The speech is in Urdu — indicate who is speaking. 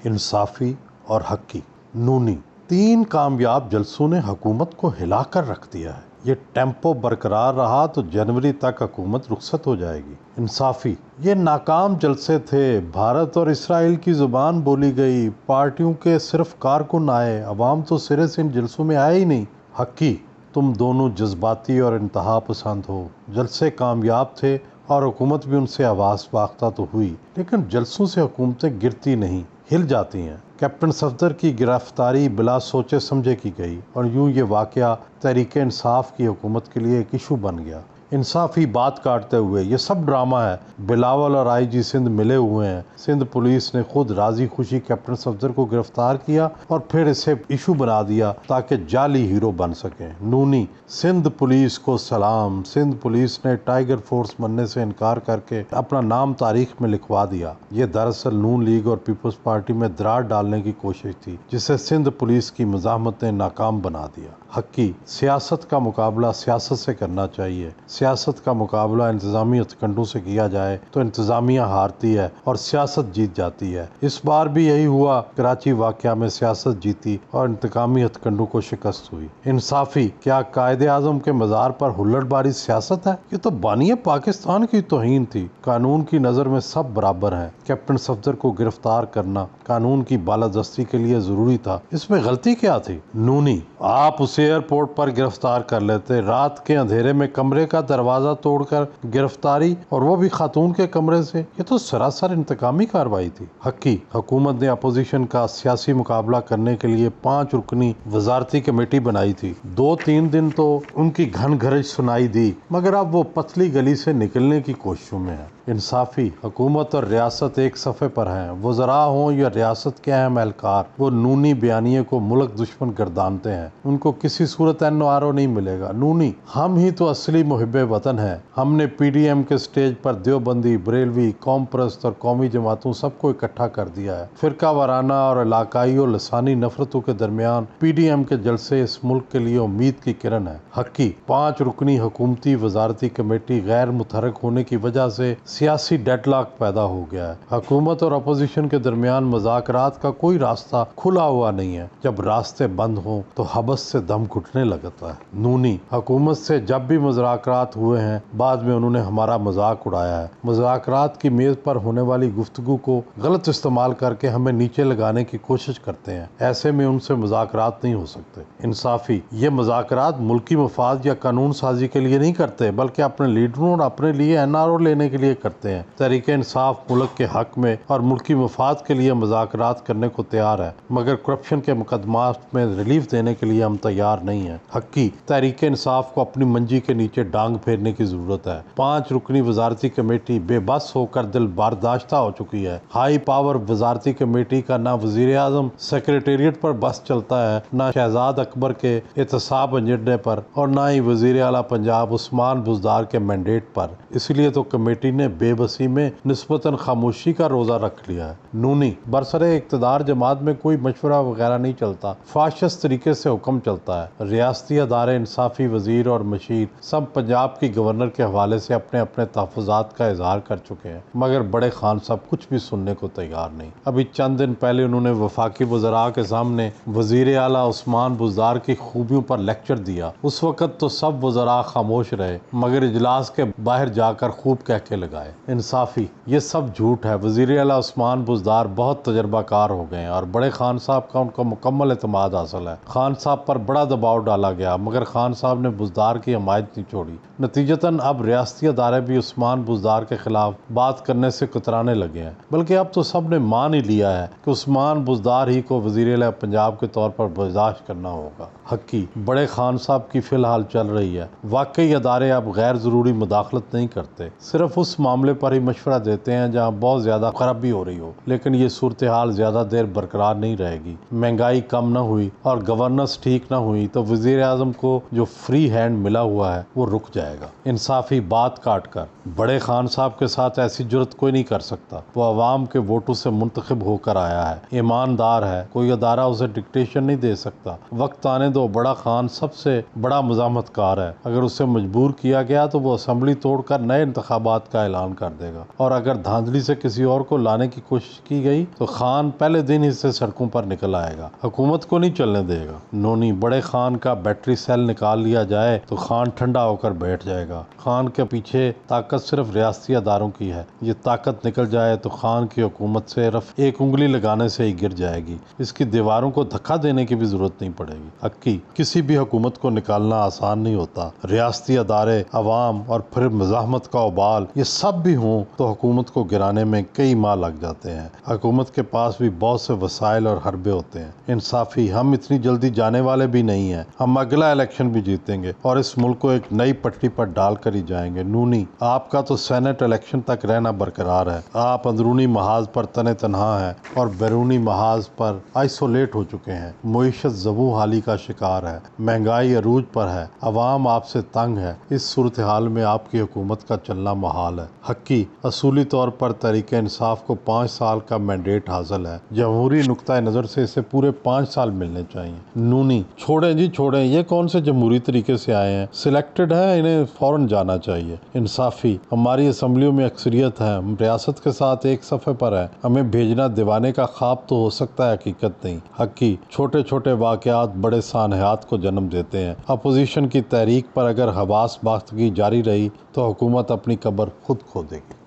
Speaker 1: انصافی اور حقی۔ نونی، 3 کامیاب جلسوں نے حکومت کو ہلا کر رکھ دیا ہے۔ یہ ٹیمپو برقرار رہا تو جنوری تک حکومت رخصت ہو جائے گی۔ انصافی، یہ ناکام جلسے تھے، بھارت اور اسرائیل کی زبان بولی گئی، پارٹیوں کے صرف کارکن آئے، عوام تو سرے سے ان جلسوں میں آئے ہی نہیں۔ حقی، تم دونوں جذباتی اور انتہا پسند ہو۔ جلسے کامیاب تھے اور حکومت بھی ان سے آواز باختہ تو ہوئی، لیکن جلسوں سے حکومتیں گرتی نہیں، ہل جاتی ہیں۔ کیپٹن صفدر کی گرفتاری بلا سوچے سمجھے کی گئی اور یوں یہ واقعہ تحریک انصاف کی حکومت کے لیے ایک ایشو بن گیا۔ انصافی بات کاٹتے ہوئے، یہ سب ڈرامہ ہے، بلاول اور آئی جی سندھ ملے ہوئے ہیں، سندھ پولیس نے خود راضی خوشی کیپٹن صفدر کو گرفتار کیا اور پھر اسے ایشو بنا دیا تاکہ جعلی ہیرو بن سکیں۔ نونی، سندھ پولیس کو سلام، سندھ پولیس نے ٹائیگر فورس بننے سے انکار کر کے اپنا نام تاریخ میں لکھوا دیا۔ یہ دراصل نون لیگ اور پیپلز پارٹی میں دراڑ ڈالنے کی کوشش تھی جسے سندھ پولیس کی مزاحمت نے ناکام بنا دیا۔ حقی، سیاست کا مقابلہ سیاست سے کرنا چاہیے، سیاست کا مقابلہ انتظامی ہتھ کنڈوں سے کیا جائے تو انتظامیہ ہارتی ہے اور سیاست جیت جاتی ہے۔ اس بار بھی یہی ہوا، کراچی واقعہ میں سیاست جیتی اور انتقامی ہتھ کنڈوں کو شکست ہوئی۔ انصافی، کیا قائد اعظم کے مزار پر ہلڑ باری سیاست ہے؟ یہ تو بانی پاکستان کی توہین تھی۔ قانون کی نظر میں سب برابر ہیں، کیپٹن صفدر کو گرفتار کرنا قانون کی بالادستی کے لیے ضروری تھا، اس میں غلطی کیا تھی؟ نونی، آپ اسے ایئرپورٹ پر گرفتار کر لیتے، رات کے اندھیرے میں کمرے کا دروازہ توڑ کر گرفتاری، اور وہ بھی خاتون کے کمرے سے، یہ تو سراسر انتقامی کارروائی تھی۔ حقی، حکومت نے اپوزیشن کا سیاسی مقابلہ کرنے کے لیے 5 رکنی وزارتی کمیٹی بنائی تھی۔ 2-3 دن تو ان کی گھن گھرج سنائی دی، مگر اب وہ پتلی گلی سے نکلنے کی کوششوں میں ہے۔ انصافی، حکومت اور ریاست ایک صفحے پر ہیں، وزراء ہوں یا ریاست کے اہم اہلکار، وہ نونی بیانیے کو ملک دشمن گردانتے ہیں، ان کو کسی صورت NRO نہیں ملے گا۔ نونی، ہم ہی تو اصلی محب وطن ہیں، ہم نے PDM کے سٹیج پر دیوبندی، بریلوی، قوم پرست اور قومی جماعتوں سب کو اکٹھا کر دیا ہے۔ فرقہ وارانہ اور علاقائی اور لسانی نفرتوں کے درمیان PDM کے جلسے اس ملک کے لیے امید کی کرن ہے۔ حقی، 5 رکنی حکومتی وزارتی کمیٹی غیر متحرک ہونے کی وجہ سے سیاسی ڈیڈ لاک پیدا ہو گیا ہے۔ حکومت اور اپوزیشن کے درمیان مذاکرات کا کوئی راستہ کھلا ہوا نہیں ہے، جب راستے بند ہوں تو حبس سے دم گھٹنے لگتا ہے۔ نونی، حکومت سے جب بھی مذاکرات ہوئے ہیں، بعد میں انہوں نے ہمارا مذاق اڑایا ہے، مذاکرات کی میز پر ہونے والی گفتگو کو غلط استعمال کر کے ہمیں نیچے لگانے کی کوشش کرتے ہیں، ایسے میں ان سے مذاکرات نہیں ہو سکتے۔ انصافی، یہ مذاکرات ملکی مفاد یا قانون سازی کے لیے نہیں کرتے، بلکہ اپنے لیڈروں اور اپنے لیے NRO لینے کے لیے کرتے ہیں۔ تحریک انصاف ملک کے حق میں اور ملکی مفاد کے لیے مذاکرات کرنے کو تیار ہے، مگر کرپشن کے مقدمات میں ریلیف دینے کے لیے ہم تیار نہیں ہیں۔ حقی، تحریک انصاف کو اپنی منجی کے نیچے ڈانگ پھیرنے کی ضرورت ہے۔ 5 رکنی وزارتی کمیٹی بے بس ہو کر دل برداشتہ ہو چکی ہے۔ ہائی پاور وزارتی کمیٹی کا نہ وزیر اعظم سیکریٹریٹ پر بس چلتا ہے، نہ شہزاد اکبر کے احتساب انجنڈے پر، اور نہ ہی وزیر اعلیٰ پنجاب عثمان بزدار کے مینڈیٹ پر۔ اس لیے تو کمیٹی نے بے بسی میں نسبتاً خاموشی کا روزہ رکھ لیا ہے۔ نونی، برسر اقتدار جماعت میں کوئی مشورہ وغیرہ نہیں چلتا، فاشسٹ طریقے سے حکم چلتا ہے۔ ریاستی ادارے، انصافی وزیر اور مشیر سب پنجاب کی گورنر کے حوالے سے اپنے اپنے تحفظات کا اظہار کر چکے ہیں، مگر بڑے خان صاحب کچھ بھی سننے کو تیار نہیں۔ ابھی چند دن پہلے انہوں نے وفاقی وزراء کے سامنے وزیر اعلیٰ عثمان بزدار کی خوبیوں پر لیکچر دیا، اس وقت تو سب وزراء خاموش رہے، مگر اجلاس کے باہر جا کر خوب کہہ کے لگائے۔ انصافی، یہ سب جھوٹ ہے، وزیر اعلیٰ عثمان بزدار بہت تجربہ کار ہو گئے ہیں اور بڑے خان صاحب کا ان کو مکمل اعتماد حاصل ہے۔ خان صاحب پر بڑا دباؤ ڈالا گیا، مگر خان صاحب نے بزدار کی حمایت نہیں چھوڑی، نتیجتاً اب ریاستی ادارے بھی عثمان بزدار کے خلاف بات کرنے سے کترانے لگے ہیں، بلکہ اب تو سب نے مان ہی لیا ہے کہ عثمان بزدار ہی کو وزیر اعلیٰ پنجاب کے طور پر برداشت کرنا ہوگا۔ حقی، بڑے خان صاحب کی فی الحال چل رہی ہے، واقعی ادارے اب غیر ضروری مداخلت نہیں کرتے، صرف اس معاملے پر ہی مشورہ دیتے ہیں جہاں بہت زیادہ خرابی ہو رہی ہو، لیکن یہ صورتحال زیادہ دیر برقرار نہیں رہے گی۔ مہنگائی کم نہ ہوئی اور گورننس ٹھیک نہ ہوئی تو وزیر اعظم کو جو فری ہینڈ ملا ہوا ہے وہ رک جائے گا۔ انصافی بات کاٹ کر، بڑے خان صاحب کے ساتھ ایسی جرت کوئی نہیں کر سکتا، وہ عوام کے ووٹوں سے منتخب ہو کر آیا ہے، ایماندار ہے، کوئی ادارہ اسے ڈکٹیشن نہیں دے سکتا۔ وقت آنے دو، بڑا خان سب سے بڑا مزاحمت کار ہے، اگر اسے مجبور کیا گیا تو وہ اسمبلی توڑ کر نئے انتخابات کا اعلان اعلان کر دے گا، اور اگر دھاندلی سے کسی اور کو لانے کی کوشش کی گئی تو خان پہلے دن ہی سے سڑکوں پر نکل آئے گا، حکومت کو نہیں چلنے دے گا۔ نونی: بڑے خان کا بیٹری سیل نکال لیا جائے تو خان ٹھنڈا ہو کر بیٹھ جائے گا۔ خان کے پیچھے طاقت صرف ریاستی اداروں کی ہے، یہ طاقت نکل جائے تو خان کی حکومت صرف ایک انگلی لگانے سے ہی گر جائے گی، اس کی دیواروں کو دھکا دینے کی بھی ضرورت نہیں پڑے گی۔ حقی: کسی بھی حکومت کو نکالنا آسان نہیں ہوتا، ریاستی ادارے، عوام اور پھر مزاحمت کا وبال، یہ سب بھی ہوں تو حکومت کو گرانے میں کئی ماہ لگ جاتے ہیں۔ حکومت کے پاس بھی بہت سے وسائل اور حربے ہوتے ہیں۔ انصافی: ہم اتنی جلدی جانے والے بھی نہیں ہیں، ہم اگلا الیکشن بھی جیتیں گے اور اس ملک کو ایک نئی پٹری پر ڈال کر ہی جائیں گے۔ نونی: آپ کا تو سینٹ الیکشن تک رہنا برقرار ہے، آپ اندرونی محاذ پر تنے تنہا ہیں اور بیرونی محاذ پر آئسولیٹ ہو چکے ہیں۔ معیشت زبوں حالی کا شکار ہے، مہنگائی عروج پر ہے، عوام آپ سے تنگ ہے، اس صورتحال میں آپ کی حکومت کا چلنا محال ہے۔ حقی: اصولی طور پر تحریک انصاف کو 5 سال کا مینڈیٹ حاصل ہے، جمہوری نقطۂ نظر سے اسے پورے 5 سال ملنے چاہیے۔ نونی: چھوڑیں جی چھوڑیں، یہ کون سے جمہوری طریقے سے آئے ہیں، سلیکٹڈ ہیں، انہیں فوراً جانا چاہیے۔ انصافی: ہماری اسمبلیوں میں اکثریت ہے، ہم ریاست کے ساتھ ایک صفحے پر ہیں، ہمیں بھیجنا دیوانے کا خواب تو ہو سکتا ہے، حقیقت نہیں۔ حقی: چھوٹے چھوٹے واقعات بڑے سانحات کو جنم دیتے ہیں، اپوزیشن کی تحریک پر اگر حواس باختگی جاری رہی تو حکومت اپنی قبر خود کھودے گی۔